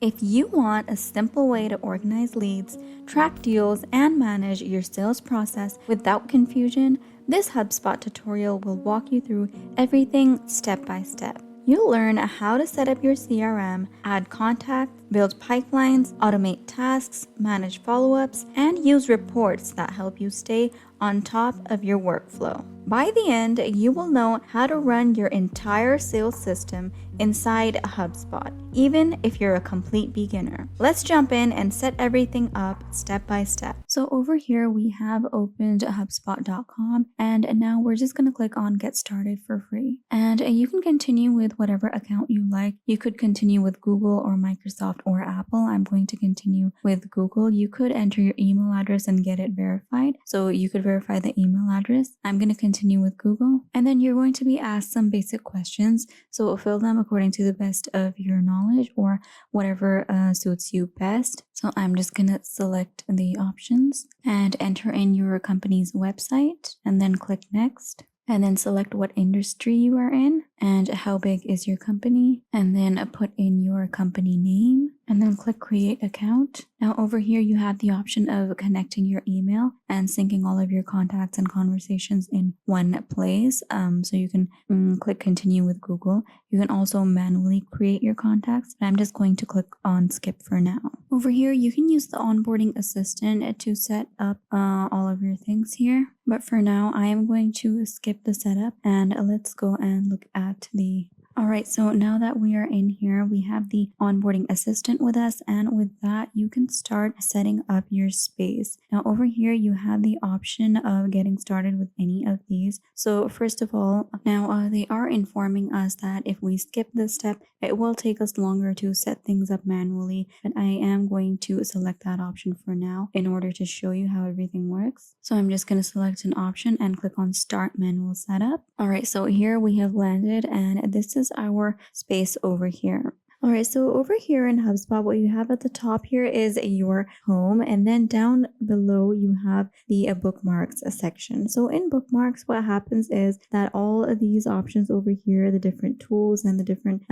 If you want a simple way to organize leads, track deals, and manage your sales process without confusion, this HubSpot tutorial will walk you through everything step by step. You'll learn how to set up your CRM, add contacts, build pipelines, automate tasks, manage follow-ups, and use reports that help you stay on top of your workflow. By the end, you will know how to run your entire sales system inside HubSpot, even if you're a complete beginner. Let's jump in and set everything up step by step. So over here, we have opened HubSpot.com, and now we're just going to click on Get Started for free. And you can continue with whatever account you like. You could continue with Google or Microsoft or Apple. I'm going to continue with Google. You could enter your email address and get it verified. So you could verify the email address. I'm going to continue with Google. And then you're going to be asked some basic questions. So fill them according to the best of your knowledge or whatever suits you best. So I'm just going to select the options and enter in your company's website and then click Next. And then select what industry you are in and how big is your company, and then put in your company name and then click Create Account. Now over here you have the option of connecting your email and syncing all of your contacts and conversations in one place. So you can click Continue with Google. You can also manually create your contacts, but I'm just going to click on Skip for now. Over here you can use the onboarding assistant to set up all of your things here. But for now, I am going to skip the setup and let's go and look at the... Alright, so now that we are in here, we have the onboarding assistant with us, and with that, you can start setting up your space. Now over here, you have the option of getting started with any of these. So first of all, now they are informing us that if we skip this step, it will take us longer to set things up manually, but I am going to select that option for now in order to show you how everything works. So I'm just going to select an option and click on Start Manual Setup. Alright, so here we have landed, and this is our space over here. Alright, so over here in HubSpot, what you have at the top here is your home, and then down below you have the bookmarks section. So in bookmarks, what happens is that all of these options over here, the different tools and the different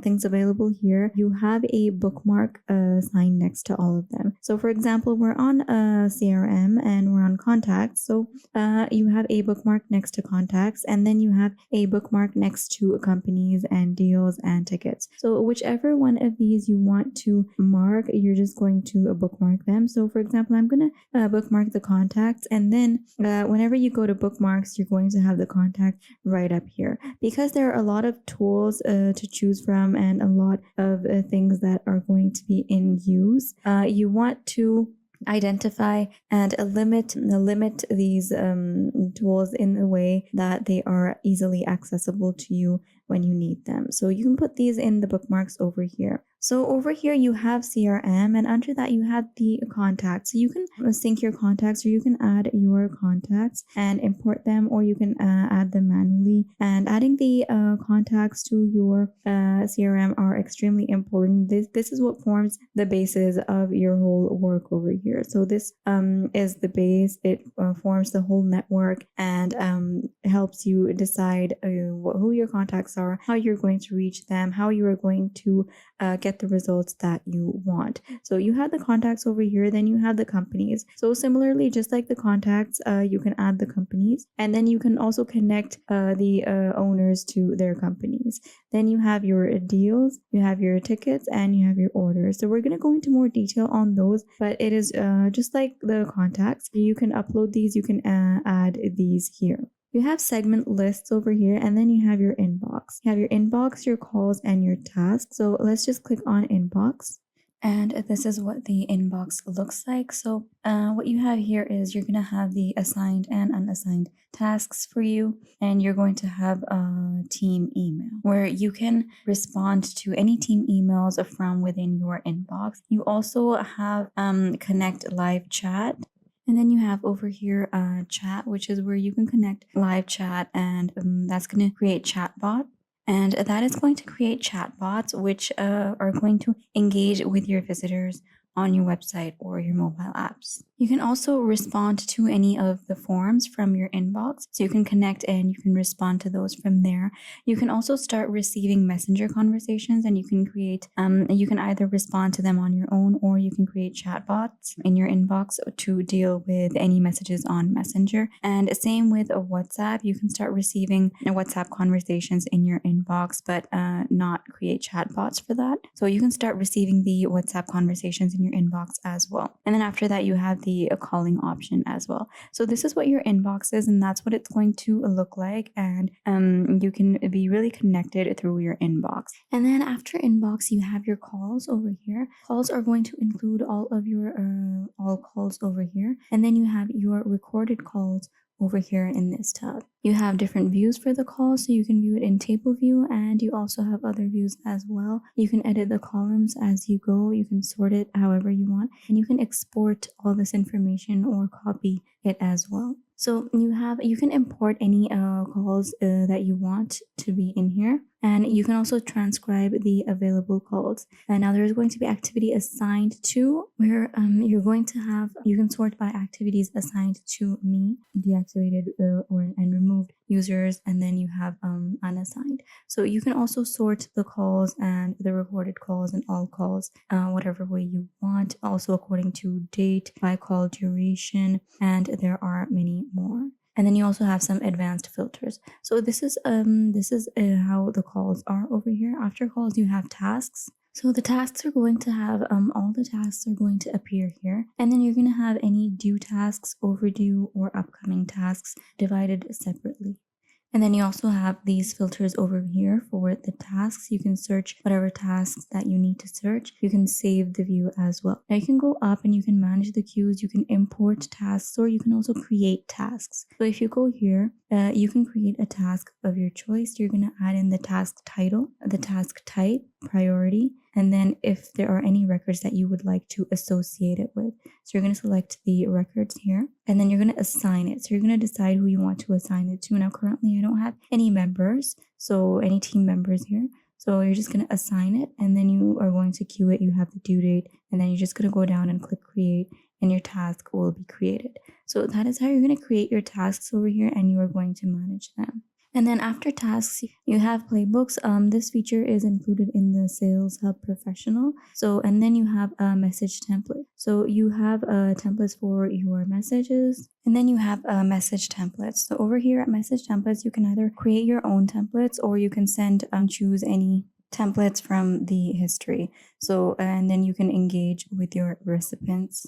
things available here, you have a bookmark sign next to all of them. So for example, we're on CRM and we're on contacts. So you have a bookmark next to contacts, and then you have a bookmark next to companies and deals and tickets. So whichever one of these you want to mark, you're just going to bookmark them. So for example, I'm going to bookmark the contacts, and then whenever you go to bookmarks, you're going to have the contact right up here. Because there are a lot of tools to choose from and a lot of things that are going to be in use, you want to identify and limit these tools in a way that they are easily accessible to you when you need them. So you can put these in the bookmarks over here. So over here you have CRM, and under that you have the contacts. So you can sync your contacts, or you can add your contacts and import them, or you can add them manually. And adding the contacts to your CRM are extremely important. This is what forms the basis of your whole work over here. So this is the base. It forms the whole network and helps you decide who your contacts are, how you're going to reach them, how you are going to get the results that you want. So you have the contacts over here, then you have the companies. So similarly, just like the contacts, you can add the companies, and then you can also connect the owners to their companies. Then you have your deals, you have your tickets, and you have your orders. So we're going to go into more detail on those, but it is just like the contacts. You can upload these, you can add these here. You have segment lists over here, and then you have your inbox. You have your inbox, your calls, and your tasks. So let's just click on inbox. And this is what the inbox looks like. So what you have here is you're going to have the assigned and unassigned tasks for you, and you're going to have a team email where you can respond to any team emails from within your inbox. You also have connect live chat. And then you have over here chat, which is where you can connect live chat, and that's going to create chatbot. And that is going to create chatbots, which are going to engage with your visitors on your website or your mobile apps. You can also respond to any of the forms from your inbox. So you can connect and you can respond to those from there. You can also start receiving messenger conversations, and you can create, you can either respond to them on your own, or you can create chatbots in your inbox to deal with any messages on Messenger. And same with a WhatsApp, you can start receiving WhatsApp conversations in your inbox, but not create chatbots for that. So you can start receiving the WhatsApp conversations in your inbox as well. And then after that, you have the calling option as well. So this is what your inbox is, and that's what it's going to look like. And you can be really connected through your inbox. And then after inbox, you have your calls over here. Calls are going to include all of your all calls over here. And then you have your recorded calls over here in this tab. You have different views for the call, so you can view it in table view, and you also have other views as well. You can edit the columns as you go. You can sort it however you want, and you can export all this information or copy it as well. So you can import any calls that you want to be in here, and you can also transcribe the available calls. And now there's going to be activity assigned to, where you can sort by activities assigned to me, deactivated and removed users, and then you have unassigned. So you can also sort the calls and the recorded calls and all calls whatever way you want, also according to date, by call duration, and there are many more. And then you also have some advanced filters. So this is how the calls are over here. After calls, you have tasks. So the tasks are going to have, all the tasks are going to appear here. And then you're going to have any due tasks, overdue, or upcoming tasks divided separately. And then you also have these filters over here for the tasks. You can search whatever tasks that you need to search. You can save the view as well. Now you can go up and you can manage the queues. You can import tasks, or you can also create tasks. So if you go here, you can create a task of your choice. You're going to add in the task title, the task type, priority, and then if there are any records that you would like to associate it with. So you're going to select the records here, and then you're going to assign it. So you're going to decide who you want to assign it to. Now currently I don't have any members, so any team members here. So you're just going to assign it, and then you are going to queue it. You have the due date, and then you're just going to go down and click create, and your task will be created. So that is how you're going to create your tasks over here, and you are going to manage them. And then after tasks, you have playbooks. This feature is included in the Sales Hub Professional. So, and then you have a message template. So you have templates for your messages, and then you have message templates. So over here at message templates, you can either create your own templates, or you can choose any templates from the history. So, and then you can engage with your recipients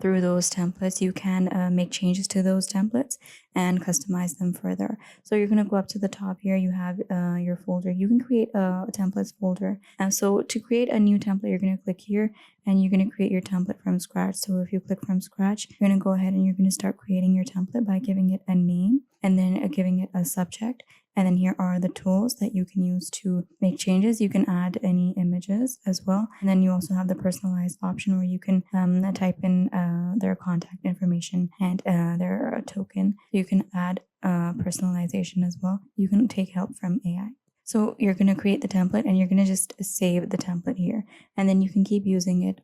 through those templates. You can make changes to those templates and customize them further. So you're going to go up to the top here. You have your folder. You can create a templates folder. And so to create a new template, you're going to click here, and you're going to create your template from scratch. So if you click from scratch, you're going to go ahead and you're going to start creating your template by giving it a name, and then giving it a subject. And then here are the tools that you can use to make changes. You can add any images as well. And then you also have the personalized option, where you can type in their contact information and their token. You can add personalization as well. You can take help from AI. So you're going to create the template, and you're going to just save the template here. And then you can keep using it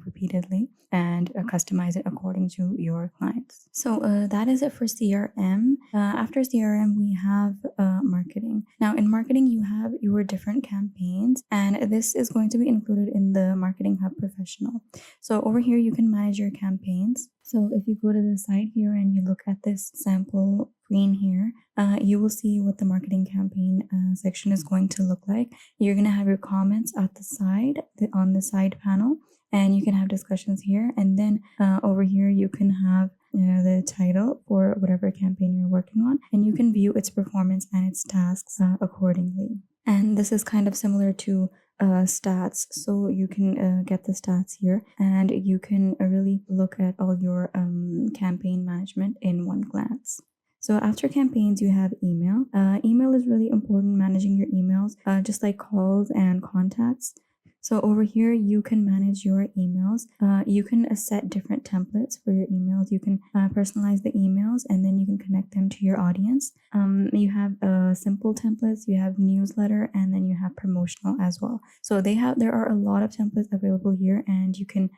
repeatedly and customize it according to your clients. So that is it for CRM. After CRM, we have marketing. Now in marketing, you have your different campaigns, and this is going to be included in the Marketing Hub Professional. So over here, you can manage your campaigns. So if you go to the side here and you look at this sample screen here, you will see what the marketing campaign section is going to look like. You're going to have your comments at the side, on the side panel, and you can have discussions here. And then over here, you can have the title for whatever campaign you're working on, and you can view its performance and its tasks accordingly. And this is kind of similar to stats. So you can get the stats here, and you can really look at all your campaign management in one glance. So after campaigns, you have email. Email is really important, managing your emails, just like calls and contacts. So over here, you can manage your emails. You can set different templates for your emails. You can personalize the emails, and then you can connect them to your audience. You have simple templates, you have newsletter, and then you have promotional as well. So there are a lot of templates available here, and you can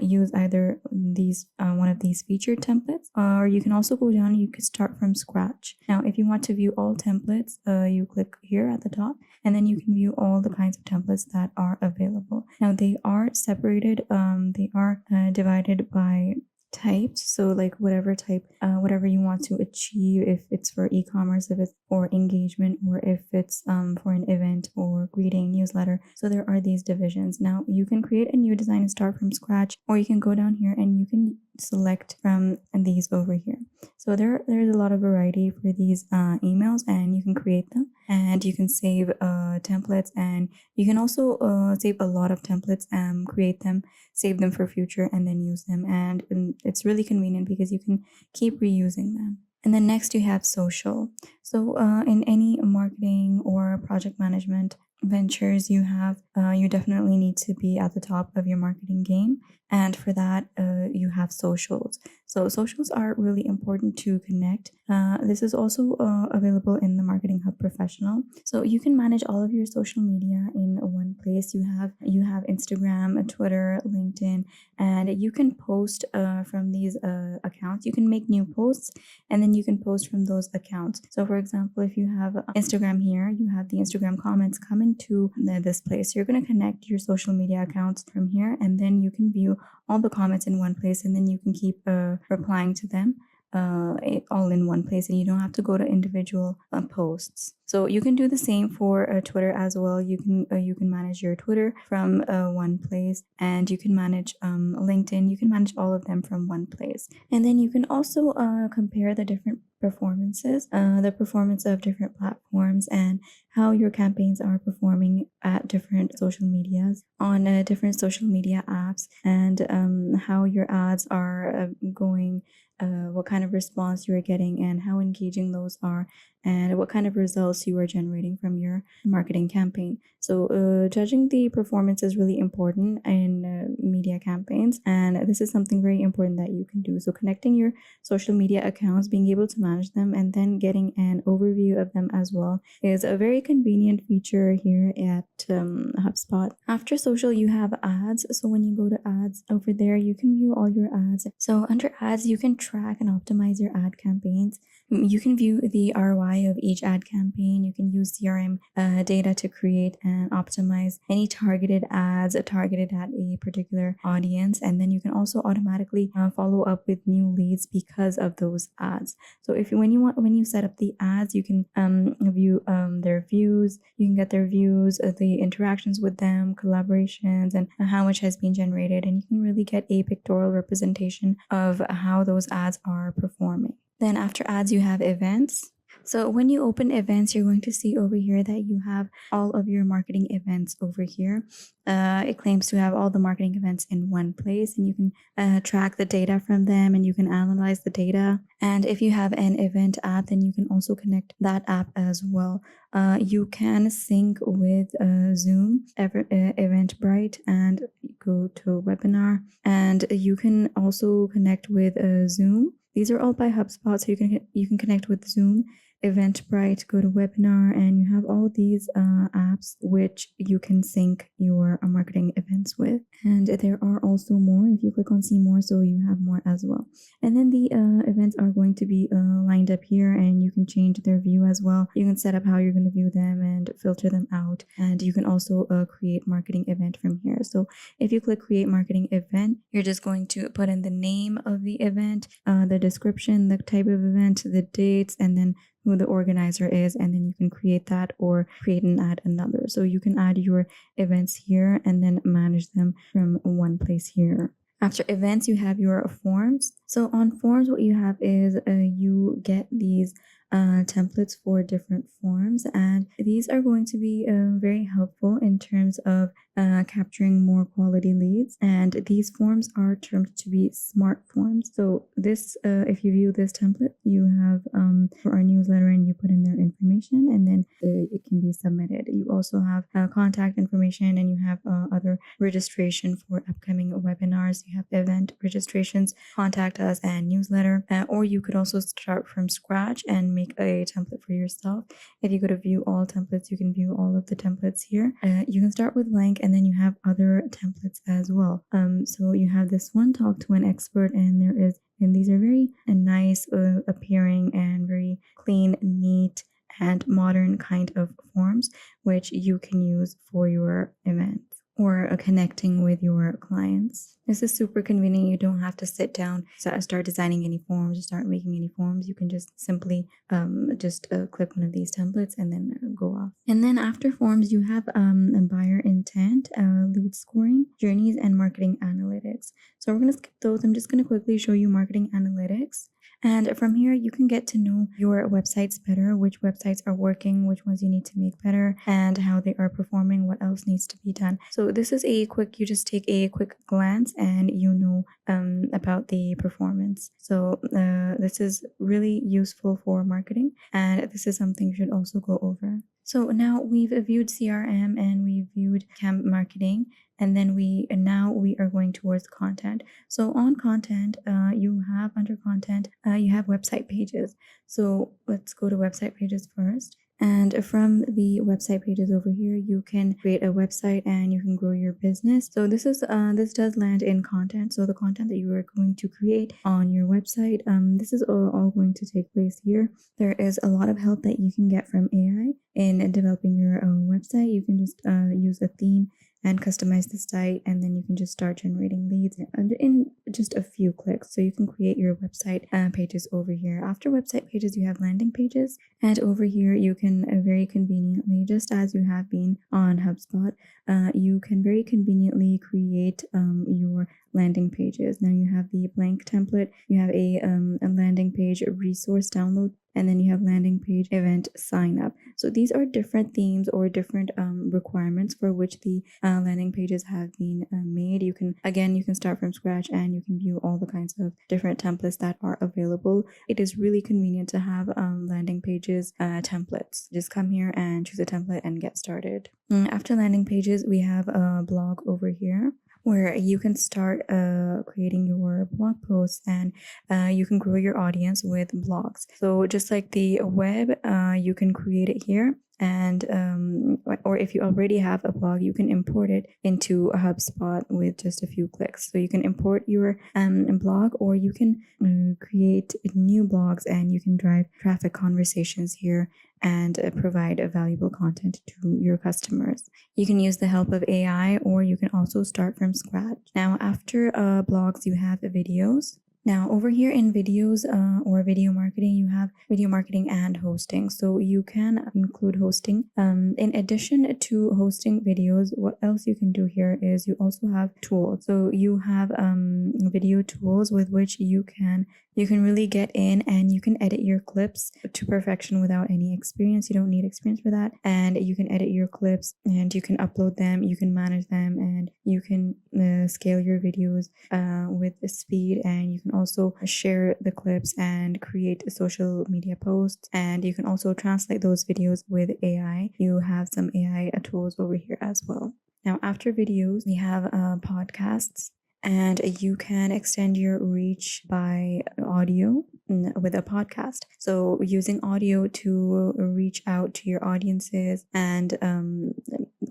use either these one of these featured templates, or you can also go down. You could start from scratch. Now, if you want to view all templates, you click here at the top, and then you can view all the kinds of templates that are available. Now, they are separated, they are divided by types, so like whatever type, whatever you want to achieve, if it's for e-commerce, if it's for engagement, or if it's for an event or greeting newsletter. So there are these divisions. Now you can create a new design and start from scratch, or you can go down here and you can select from these over here. So there's a lot of variety for these emails, and you can create them, and you can save templates, and you can also save a lot of templates and create them, save them for future, and then use them. And it's really convenient because you can keep reusing them. And then next you have social. So in any marketing or project management ventures you have, you definitely need to be at the top of your marketing game. And for that, you have socials. So socials are really important to connect. This is also available in the Marketing Hub Professional. So you can manage all of your social media in one place. You have Instagram, Twitter, LinkedIn, and you can post from these accounts. You can make new posts, and then you can post from those accounts. So for example, if you have Instagram here, you have the Instagram comments coming to this place. So you're going to connect your social media accounts from here, and then you can view all the comments in one place, and then you can keep replying to them all in one place, and you don't have to go to individual posts. So you can do the same for Twitter as well. You can manage your Twitter from one place, and you can manage LinkedIn. You can manage all of them from one place, and then you can also compare the different performances, the performance of different platforms, and how your campaigns are performing at different social medias on different social media apps, and how your ads are going, what kind of response you are getting, and how engaging those are, and what kind of results you are generating from your marketing campaign. So judging the performance is really important in media campaigns, and this is something very important that you can do. So connecting your social media accounts, being able to manage them, and then getting an overview of them as well is a very convenient feature here at HubSpot. After social, you have ads. So when you go to ads over there, you can view all your ads. So under ads, you can track and optimize your ad campaigns. You can view the ROI of each ad campaign. You can use CRM data to create and optimize any targeted ads targeted at a particular audience. And then you can also automatically follow up with new leads because of those ads. So when you set up the ads, you can view their views. You can get their views, the interactions with them, collaborations, and how much has been generated. And you can really get a pictorial representation of how those ads are performing. Then after ads, you have events. So when you open events, you're going to see over here that you have all of your marketing events over here. It claims to have all the marketing events in one place, and you can track the data from them, and you can analyze the data. And if you have an event app, then you can also connect that app as well. You can sync with Zoom, Eventbrite, and go to webinar, and you can also connect with Zoom. These are all by HubSpot, so you can connect with Zoom, Eventbrite, go to webinar, and you have all these apps which you can sync your marketing events with. And there are also more if you click on see more, so you have more as well. And then the events are going to be lined up here, and you can change their view as well. You can set up how you're going to view them and filter them out, and you can also create marketing event from here. So if you click create marketing event, you're just going to put in the name of the event, the description, the type of event, the dates, and then who the organizer is, and then you can create that or create and add another. So you can add your events here and then manage them from one place here. After events, you have your forms. So on forms, what you have is you get these templates for different forms, and these are going to be very helpful in terms of capturing more quality leads. And these forms are termed to be smart forms. So this, if you view this template, you have for our newsletter, and you put in their information, and then it can be submitted. You also have contact information, and you have other registration for upcoming webinars. You have event registrations, contact us, and newsletter. Or you could also start from scratch and make a template for yourself. If you go to view all templates, you can view all of the templates here. You can start with blank, and then you have other templates as well. So you have this one, talk to an expert, and these are very nice appearing and very clean, neat, and modern kind of forms, which you can use for your events or connecting with your clients. This is super convenient. You don't have to sit down, start designing any forms, start making any forms. You can just simply click one of these templates and then go off. And then after forms, you have a buyer intent, lead scoring, journeys, and marketing analytics. So we're going to skip those. I'm just going to quickly show you marketing analytics. And from here, you can get to know your websites better, which websites are working, which ones you need to make better, and how they are performing, what else needs to be done. So this is you just take a quick glance and you know about the performance. So this is really useful for marketing, and this is something you should also go over. So now we've viewed CRM and we've viewed camp marketing, and then now we are going towards content. So on content, you have under content, you have website pages. So let's go to website pages first. And from the website pages over here, you can create a website and you can grow your business. So this does land in content. So the content that you are going to create on your website, this is all going to take place here. There is a lot of help that you can get from AI in developing your own website. You can just use a theme and customize the site, and then you can just start generating leads in just a few clicks. So you can create your website pages over here. After website pages, you have landing pages, and over here you can very conveniently, just as you have been on HubSpot, you can very conveniently create your landing pages. Now you have the blank template, you have a landing page resource download, and then you have landing page event sign up. So these are different themes or different requirements for which the landing pages have been made. You can start from scratch and you can view all the kinds of different templates that are available. It is really convenient to have landing pages templates. Just come here and choose a template and get started. After landing pages, we have a blog over here, where you can start creating your blog posts, and you can grow your audience with blogs. So just like the web, you can create it here, and or if you already have a blog, you can import it into a HubSpot with just a few clicks. So you can import your blog, or you can create new blogs, and you can drive traffic conversations here and provide a valuable content to your customers. You can use the help of AI, or you can also start from scratch. Now, after blogs, you have videos. Now, over here in videos or video marketing, you have video marketing and hosting. So you can include hosting. In addition to hosting videos, what else you can do here is you also have tools. So you have video tools with which you can really get in and you can edit your clips to perfection without any experience. You don't need experience for that. And you can edit your clips and you can upload them, you can manage them, and you can scale your videos with speed, and you can also share the clips and create social media posts, and you can also translate those videos with AI. You have some AI tools over here as well. Now, after videos, we have podcasts, and you can extend your reach by audio with a podcast. So using audio to reach out to your audiences and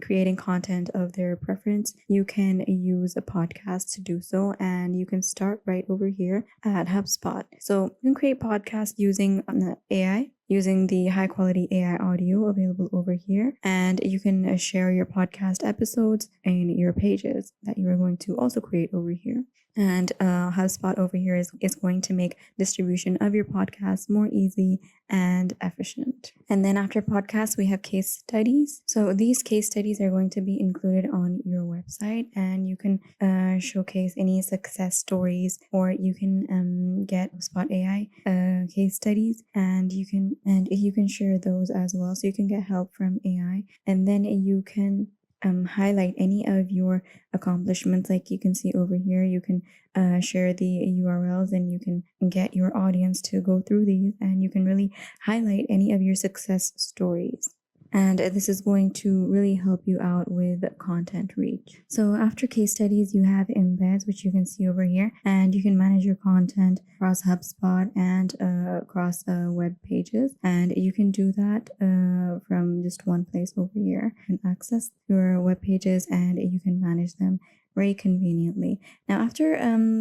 creating content of their preference, you can use a podcast to do so, and you can start right over here at HubSpot. So you can create podcasts using AI, using the high quality AI audio available over here, and you can share your podcast episodes in your pages that you are going to also create over here. And HubSpot over here is going to make distribution of your podcast more easy and efficient. And then after podcasts, we have case studies. So these case studies are going to be included on your website, and you can showcase any success stories, or you can get HubSpot AI case studies, and you can and you can share those as well. So you can get help from AI, and then you can highlight any of your accomplishments. Like you can see over here, you can share the URLs, and you can get your audience to go through these, and you can really highlight any of your success stories. And this is going to really help you out with content reach. So after case studies, you have embeds, which you can see over here, and you can manage your content across HubSpot and across web pages. And you can do that from just one place over here. You can access your web pages and you can manage them very conveniently. Now, after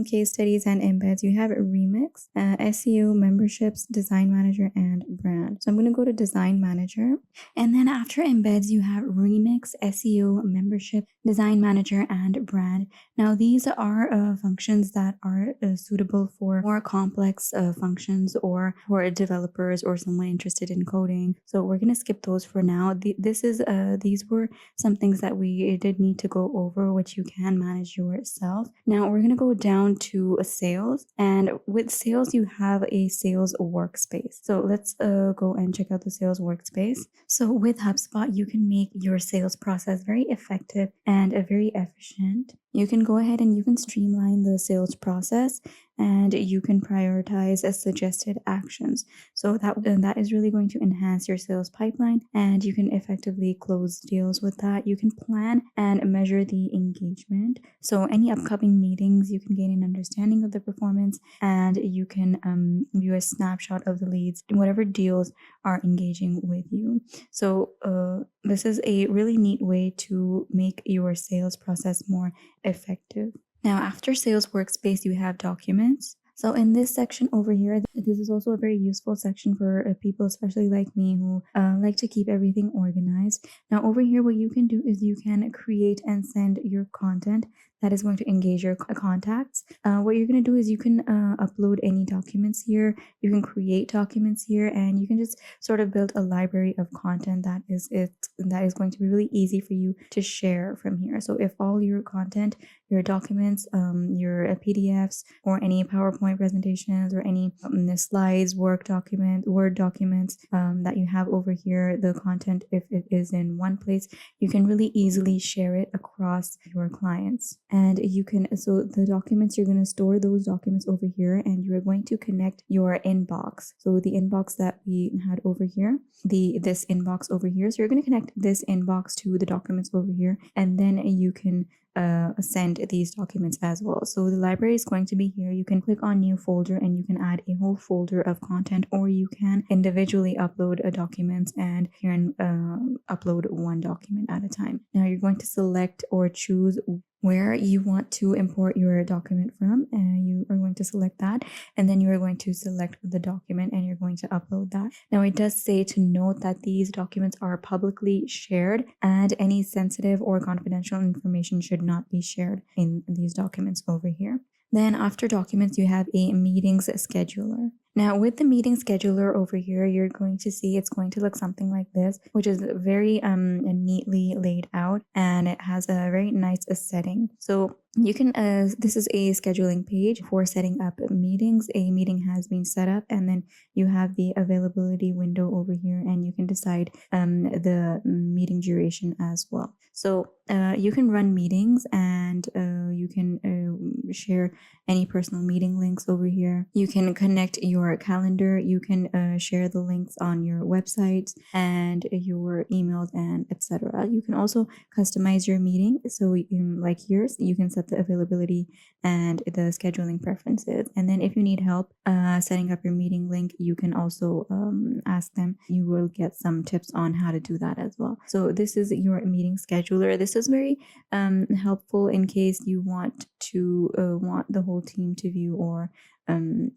case studies and embeds, you have Remix, SEO, memberships, design manager, and brand. So I'm going to go to design manager. And then after embeds, you have Remix, SEO, membership, design manager, and brand. Now, these are functions that are suitable for more complex functions or for developers or someone interested in coding. So we're going to skip those for now. These were some things that we did need to go over, which you can manage yourself. Now we're going to go down to sales, and with sales you have a sales workspace. So let's go and check out the sales workspace. So with HubSpot, you can make your sales process very effective and very efficient. You can go ahead and you can streamline the sales process, and you can prioritize suggested actions. So that is really going to enhance your sales pipeline, and you can effectively close deals with that. You can plan and measure the engagement. So any upcoming meetings, you can gain an understanding of the performance, and you can view a snapshot of the leads, whatever deals are engaging with you. So this is a really neat way to make your sales process more effective. Now, after sales workspace, you have documents. So in this section over here, this is also a very useful section for people, especially like me, who like to keep everything organized. Now over here, what you can do is you can create and send your content that is going to engage your contacts. What you're going to do is you can upload any documents here, you can create documents here, and you can just sort of build a library of content that is going to be really easy for you to share from here. So if all your content, your documents, your PDFs, or any PowerPoint presentations, or any slides, Word documents that you have over here, the content, if it is in one place, you can really easily share it across your clients. And you can, so the documents, you're going to store those documents over here, and you're going to connect your inbox. So the inbox that we had over here, this inbox over here. So you're going to connect this inbox to the documents over here, and then you can send these documents as well. So the library is going to be here. You can click on new folder, and you can add a whole folder of content, or you can individually upload documents, and you can upload one document at a time. Now you're going to select or choose where you want to import your document from, and you are going to select that, and then you are going to select the document, and you're going to upload that. Now it does say to note that these documents are publicly shared, and any sensitive or confidential information should not be shared in these documents over here. Then after documents, you have a meetings scheduler. Now with the meeting scheduler over here, you're going to see it's going to look something like this, which is very neatly laid out, and it has a very nice setting. So you can, this is a scheduling page for setting up meetings. A meeting has been set up, and then you have the availability window over here, and you can decide the meeting duration as well. So you can run meetings, and you can share any personal meeting links over here. You can connect your calendar. You can share the links on your websites and your emails, and etc. You can also customize your meeting. So like here, you can set the availability and the scheduling preferences. And then if you need help setting up your meeting link, you can also ask them. You will get some tips on how to do that as well. So this is your meeting scheduler. This is very helpful in case you want the whole team to view, or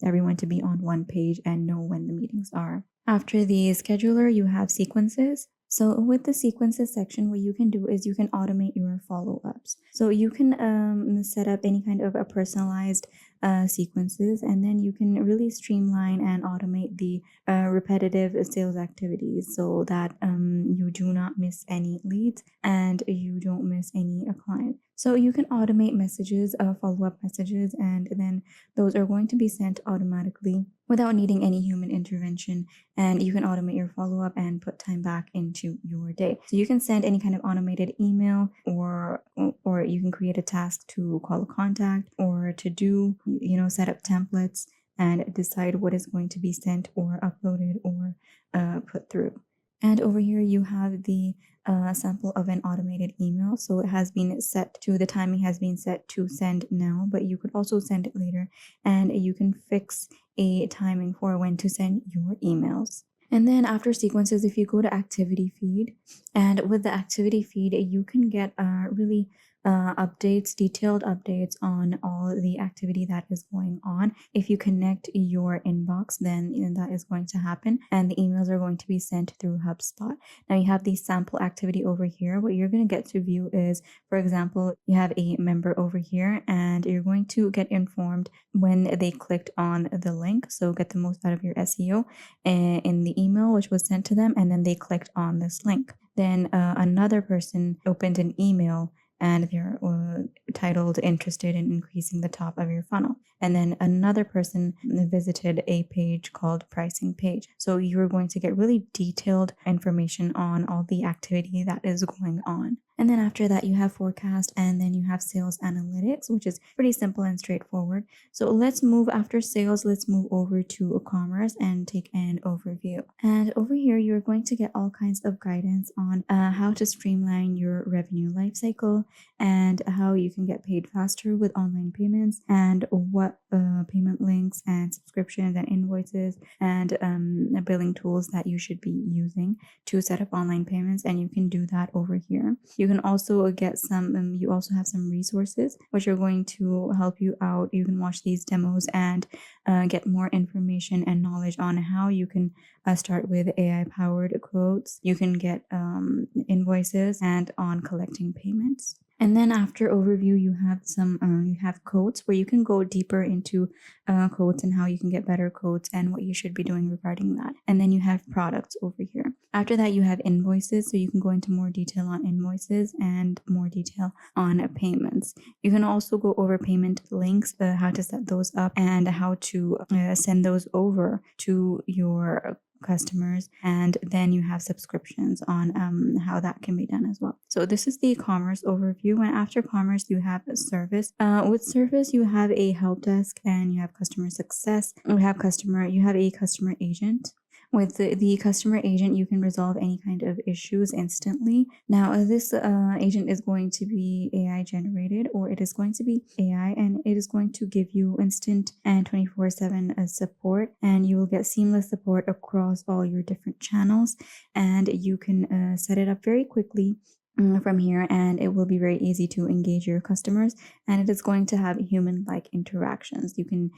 everyone to be on one page and know when the meetings are. After the scheduler, you have sequences. So with the sequences section, what you can do is you can automate your follow-ups. So you can set up any kind of a personalized sequences, and then you can really streamline and automate the repetitive sales activities, so that you do not miss any leads and you don't miss any client. So you can automate messages, follow-up messages, and then those are going to be sent automatically without needing any human intervention. And you can automate your follow-up and put time back into your day. So you can send any kind of automated email, or you can create a task to call a contact or to do, set up templates and decide what is going to be sent or uploaded or put through. And over here you have the sample of an automated email. So it has been set to, the timing has been set to send now, but you could also send it later, and you can fix a timing for when to send your emails. And then after sequences, if you go to activity feed, and with the activity feed, you can get really detailed updates on all the activity that is going on. If you connect your inbox, then that is going to happen, and the emails are going to be sent through HubSpot. Now you have the sample activity over here. What you're going to get to view is, for example, you have a member over here, and you're going to get informed when they clicked on the link. So get the most out of your SEO in the email which was sent to them, and then they clicked on this link. Then another person opened an email, and they're titled "Interested in Increasing the Top of Your Funnel." And then another person visited a page called Pricing Page. So you're going to get really detailed information on all the activity that is going on. And then after that, you have forecast, and then you have sales analytics, which is pretty simple and straightforward. So let's move over to commerce and take an overview. And over here, you're going to get all kinds of guidance on how to streamline your revenue lifecycle, and how you can get paid faster with online payments, and what payment links and subscriptions and invoices and billing tools that you should be using to set up online payments. And you can do that over here. You can also get you also have some resources which are going to help you out. You can watch these demos and get more information and knowledge on how you can start with AI powered quotes. You can get invoices and on collecting payments. And then after overview, you have quotes, where you can go deeper into quotes and how you can get better quotes and what you should be doing regarding that. And then you have products over here. After that, you have invoices, so you can go into more detail on invoices and more detail on payments. You can also go over payment links, how to set those up, and how to send those over to your customers. And then you have subscriptions on how that can be done as well. So this is the commerce overview. And after commerce, you have service. With service, you have a help desk, and you have customer success. You have a customer agent. With the customer agent, you can resolve any kind of issues instantly. Now, this agent is going to be AI generated, or it is going to be AI, and it is going to give you instant and 24/7 support, and you will get seamless support across all your different channels, and you can set it up very quickly from here, and it will be very easy to engage your customers, and it is going to have human-like interactions. You can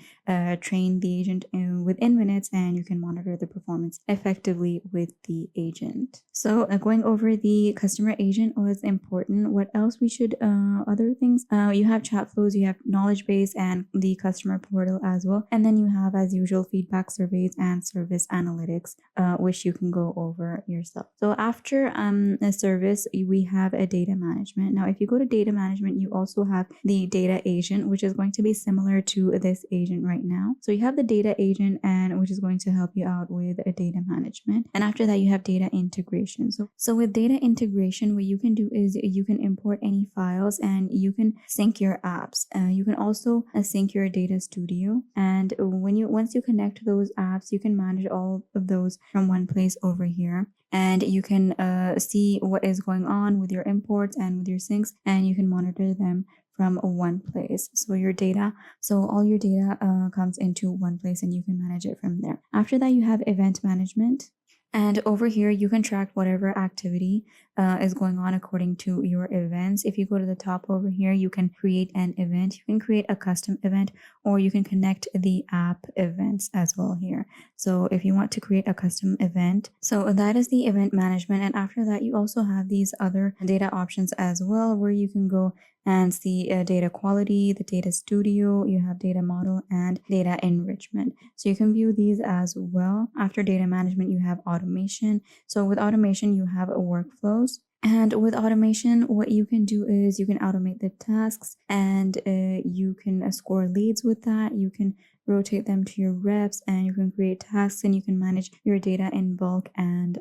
train the agent within minutes, and you can monitor the performance effectively with the agent. So going over the customer agent was important. What else we should other things, you have chat flows, you have knowledge base, and the customer portal as well, and then you have, as usual, feedback surveys and service analytics, which you can go over yourself. So after a service, we have a data management. Now, if you go to data management, you also have the data agent, which is going to be similar to this agent right now. So you have the data agent, and which is going to help you out with a data management. And after that, you have data integration. So with data integration, what you can do is you can import any files, and you can sync your apps. You can also sync your data studio. And once you connect those apps, you can manage all of those from one place over here. And you can see what is going on with your imports and with your syncs, and you can monitor them from one place. So all your data comes into one place, and you can manage it from there. After that, you have event management. And over here, you can track whatever activity is going on according to your events. If you go to the top over here, you can create an event. You can create a custom event, or you can connect the app events as well here. So if you want to create a custom event, so that is the event management. And after that, you also have these other data options as well, where you can go and see data quality, the data studio, you have data model, and data enrichment. So you can view these as well. After data management, you have automation. So with automation, you have workflows. And with automation, what you can do is you can automate the tasks, and you can score leads with that. You can rotate them to your reps, and you can create tasks, and you can manage your data in bulk, and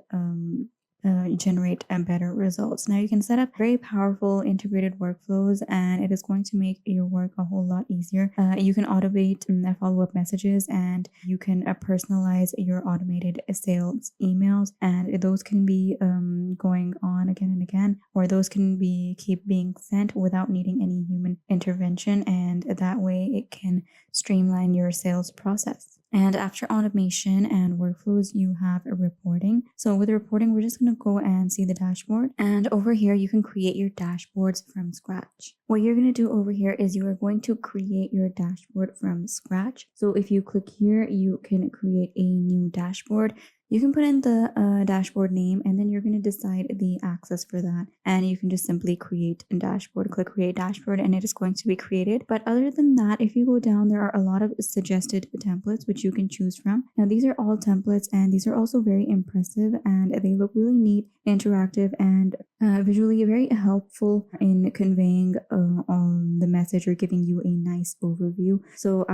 generate better results. Now you can set up very powerful integrated workflows, and it is going to make your work a whole lot easier. You can automate follow-up messages, and you can personalize your automated sales emails, and those can be going on again and again, or those can be keep being sent without needing any human intervention, and that way it can streamline your sales process. And after automation and workflows, you have a reporting. So with reporting, we're just going to go and see the dashboard. And over here, you can create your dashboards from scratch. What you're going to do over here is you are going to create your dashboard from scratch. So if you click here, you can create a new dashboard. You can put in the dashboard name, and then you're going to decide the access for that. And you can just simply create a dashboard, click create dashboard, and it is going to be created. But other than that, if you go down, there are a lot of suggested templates which you can choose from. Now, these are all templates, and these are also very impressive, and they look really neat, interactive, and visually very helpful in conveying the message or giving you a nice overview. So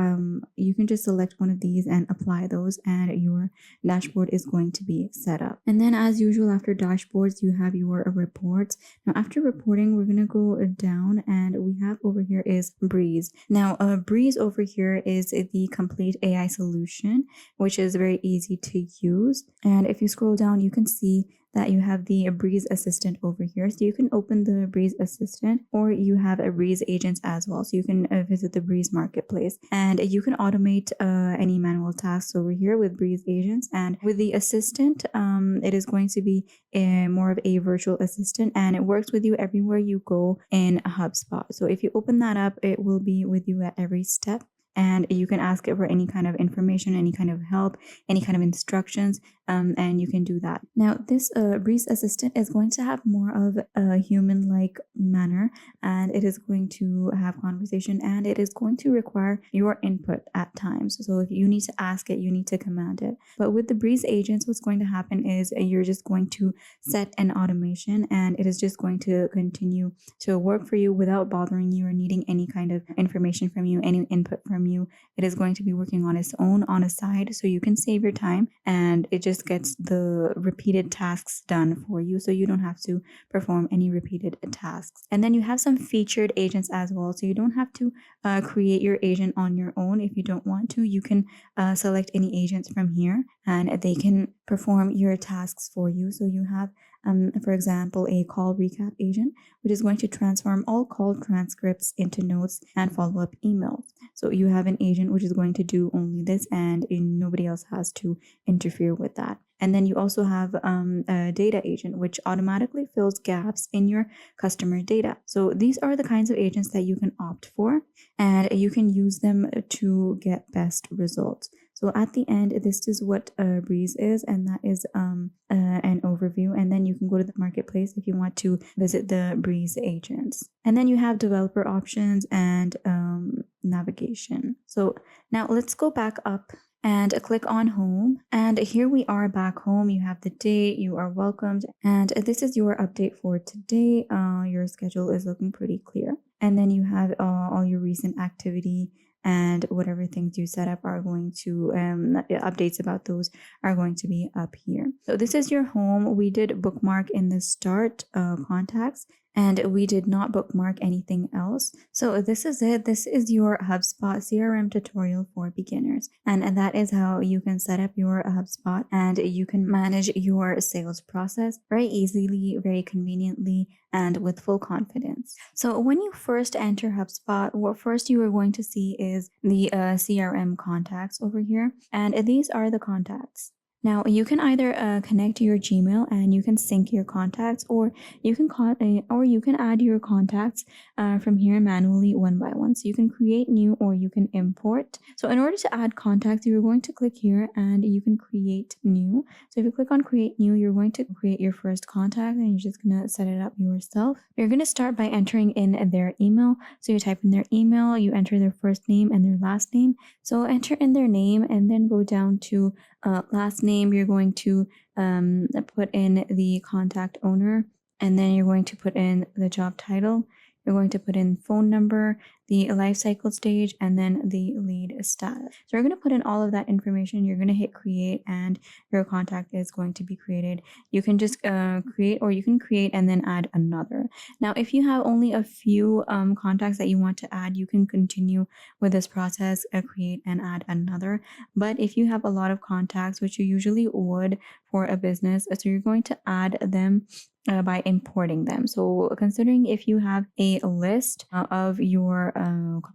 you can just select one of these and apply those, and your dashboard is going to be set up. And then as usual, after dashboards, you have your reports. Now after reporting, we're going to go down, and we have over here is Breeze. Now Breeze over here is the complete AI solution, which is very easy to use. And if you scroll down, you can see that you have the Breeze Assistant over here. So you can open the Breeze Assistant, or you have a Breeze agents as well. So you can visit the Breeze Marketplace, and you can automate any manual tasks over here with Breeze agents. And with the Assistant, it is going to be more of a virtual assistant, and it works with you everywhere you go in HubSpot. So if you open that up, it will be with you at every step. And you can ask it for any kind of information, any kind of help, any kind of instructions, and you can do that. Now, this Breeze Assistant is going to have more of a human-like manner, and it is going to have conversation, and it is going to require your input at times. So if you need to ask it, you need to command it. But with the Breeze agents, what's going to happen is you're just going to set an automation, and it is just going to continue to work for you without bothering you or needing any kind of information from you, any input from you. It is going to be working on its own on a side, so you can save your time, and it just gets the repeated tasks done for you, so you don't have to perform any repeated tasks. And then you have some featured agents as well, so you don't have to create your agent on your own. If you don't want to, you can select any agents from here, and they can perform your tasks for you. So you have for example, a call recap agent, which is going to transform all call transcripts into notes and follow-up emails. So you have an agent which is going to do only this, and nobody else has to interfere with that. And then you also have a data agent, which automatically fills gaps in your customer data. So these are the kinds of agents that you can opt for, and you can use them to get best results. So at the end, this is what Breeze is, and that is an overview. And then you can go to the marketplace if you want to visit the Breeze agents. And then you have developer options and navigation. So now let's go back up and click on home. And here we are back home. You have the date, you are welcomed. And this is your update for today. Your schedule is looking pretty clear. And then you have all your recent activity, and whatever things you set up are going to, updates about those are going to be up here. So this is your home. We did bookmark in the start contacts, and we did not bookmark anything else. So this is it. This is your HubSpot CRM tutorial for beginners. And that is how you can set up your HubSpot, and you can manage your sales process very easily, very conveniently, and with full confidence. So when you first enter HubSpot, what first you are going to see is the CRM contacts over here. And these are the contacts. Now, you can either connect to your Gmail and you can sync your contacts, or you can add your contacts from here manually one by one. So you can create new, or you can import. So in order to add contacts, you're going to click here and you can create new. So if you click on create new, you're going to create your first contact, and you're just going to set it up yourself. You're going to start by entering in their email. So you type in their email, you enter their first name and their last name. So enter in their name, and then go down to last name. You're going to put in the contact owner, And then you're going to put in the job title. You're going to put in phone number, the life cycle stage, and then the lead status. So you're going to put in all of that information. You're going to hit create, and your contact is going to be created. You can just create, or you can create and then add another. Now, if you have only a few contacts that you want to add, you can continue with this process, create and add another. But if you have a lot of contacts, which you usually would for a business, so you're going to add them by importing them. So considering if you have a list of your,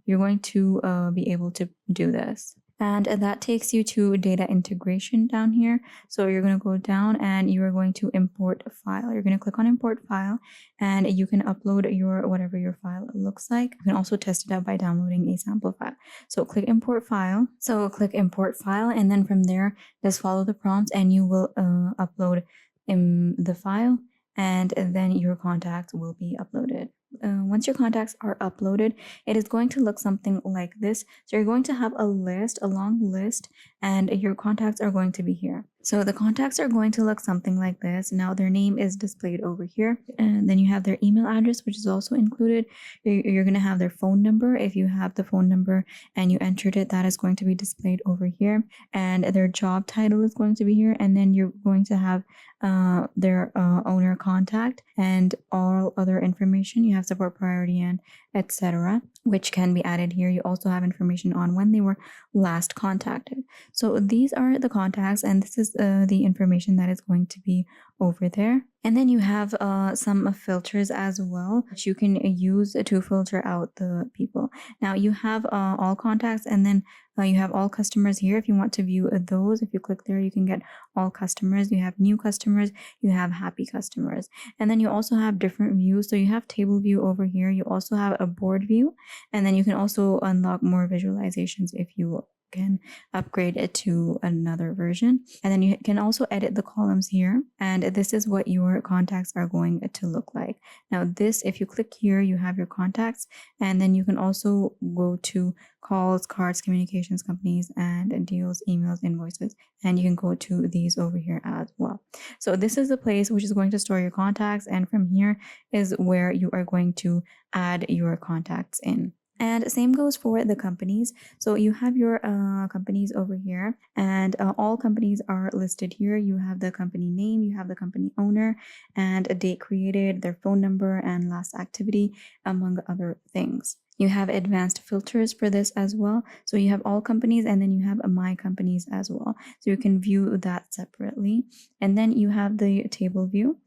you're going to be able to do this. And that takes you to data integration down here. So you're going to go down and you are going to import a file. You're going to click on import file, and you can upload your whatever your file looks like. You can also test it out by downloading a sample file. So click import file. So click import file, and then from there, just follow the prompts and you will upload the file, and then your contacts will be uploaded. Once your contacts are uploaded, it is going to look something like this. So you're going to have a list, a long list, and your contacts are going to be here. So the contacts are going to look something like this. Now their name is displayed over here, and then you have their email address, which is also included. You're going to have their phone number. If you have the phone number and you entered it, that is going to be displayed over here, and their job title is going to be here, and then you're going to have their owner contact and all other information. You have support priority and etc., which can be added here. You also have information on when they were last contacted. So these are the contacts, and this is the information that is going to be over there. And then you have some filters as well, which you can use to filter out the people. Now you have all contacts, and then you have all customers here. If you want to view those, if you click there, you can get all customers. You have new customers, you have happy customers. And then you also have different views. So you have table view over here. You also have a board view, and then you can also unlock more visualizations if you can upgrade it to another version. And then you can also edit the columns here, and this is what your contacts are going to look like. Now this, if you click here, you have your contacts, and then you can also go to calls, cards, communications companies, and deals, emails, invoices, and you can go to these over here as well. So this is the place which is going to store your contacts, and from here is where you are going to add your contacts in. And same goes for the companies. So you have your companies over here, and all companies are listed here. You have the company name, you have the company owner, and a date created, their phone number, and last activity, among other things. You have advanced filters for this as well. So you have all companies, and then you have my companies as well. So you can view that separately. And then you have the table view,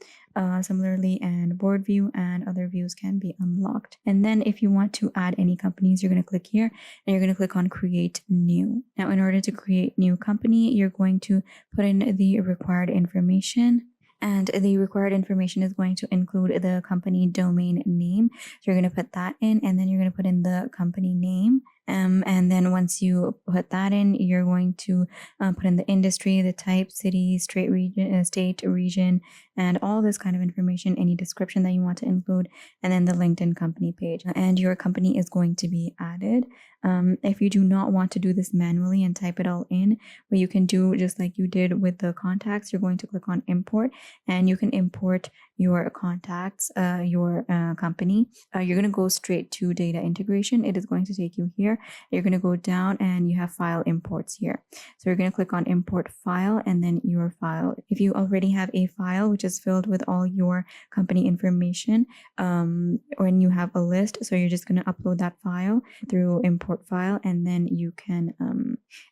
similarly, and board view, and other views can be unlocked. And then if you want to add any companies, you're going to click here, and you're going to click on create new. Now, in order to create new company, you're going to put in the required information. And the required information is going to include the company domain name. So you're going to put that in, and then you're going to put in the company name. And then once you put that in, you're going to put in the industry, the type, city, state, region, and all this kind of information, any description that you want to include, and then the LinkedIn company page. And your company is going to be added. If you do not want to do this manually and type it all in, what you can do, just like you did with the contacts, you're going to click on import, and you can import your contacts, your company. You're going to go straight to data integration. It is going to take you here. You're going to go down, and you have file imports here. So you're going to click on import file, and then your file. If you already have a file which is filled with all your company information, when you have a list, so you're just going to upload that file through import file, and then you can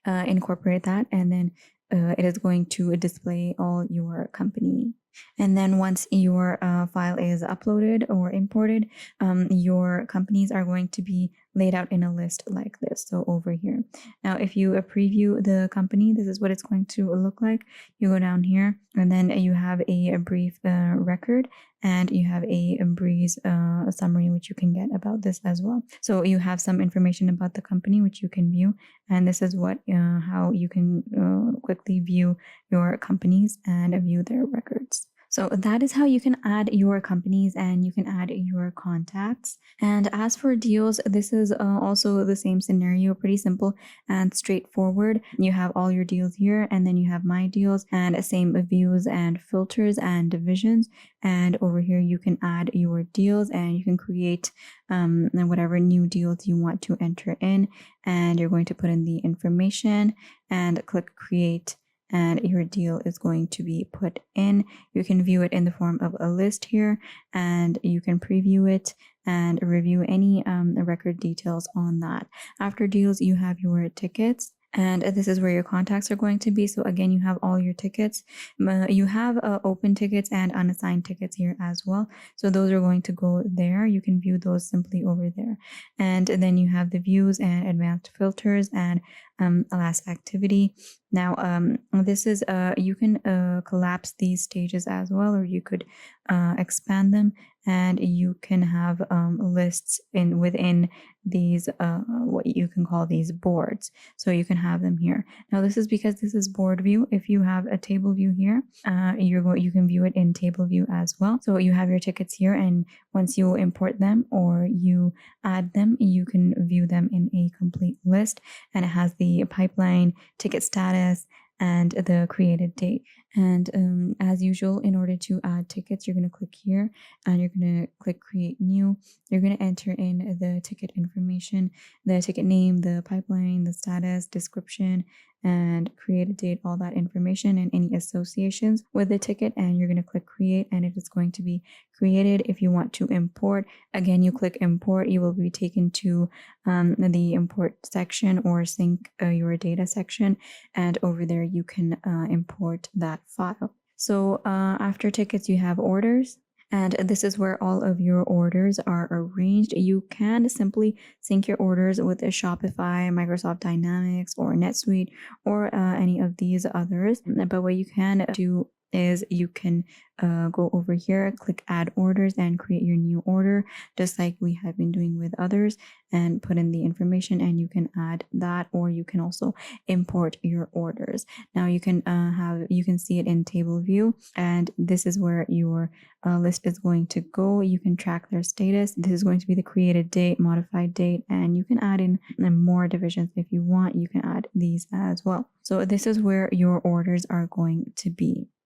incorporate that, and then it is going to display all your company. And then once your file is uploaded or imported, your companies are going to be laid out in a list like this. So over here. Now, if you preview the company, this is what it's going to look like. You go down here, and then you have a brief record, and you have a breeze summary, which you can get about this as well. So you have some information about the company, which you can view. And this is what how you can quickly view your companies and view their records. So that is how you can add your companies and you can add your contacts. And as for deals, this is also the same scenario, pretty simple and straightforward. You have all your deals here, and then you have my deals and same views and filters and divisions. And over here, you can add your deals and you can create whatever new deals you want to enter in. And you're going to put in the information and click create, and your deal is going to be put in. You can view it in the form of a list here, and you can preview it and review any record details on that. After deals, you have your tickets. And this is where your contacts are going to be. So again, you have all your tickets. You have open tickets and unassigned tickets here as well. So those are going to go there. You can view those simply over there. And then you have the views and advanced filters and last activity. Now, this is you can collapse these stages as well, or you could expand them, and you can have lists within these what you can call these boards. So you can have them here. Now this is because this is board view. If you have a table view here, you can view it in table view as well. So you have your tickets here, and once you import them or you add them, you can view them in a complete list, and it has the pipeline, ticket status, and the created date. And as usual, in order to add tickets, you're going to click here and you're going to click create new. You're going to enter in the ticket information, the ticket name, the pipeline, the status, description, and created date, all that information and any associations with the ticket. And you're going to click create, and it is going to be created. If you want to import, again, you click import. You will be taken to the import section or sync your data section, and over there you can import that file. So after tickets, you have orders. And this is where all of your orders are arranged. You can simply sync your orders with a Shopify, Microsoft Dynamics, or NetSuite, or any of these others. But what you can do is you can go over here, click add orders, and create your new order, just like we have been doing with others, and put in the information, and you can add that, or you can also import your orders. Now you can you can see it in table view, and this is where your list is going to go. You can track their status. This is going to be the created date, modified date, and you can add in more divisions if you want. You can add these as well. So this is where your orders are going to be.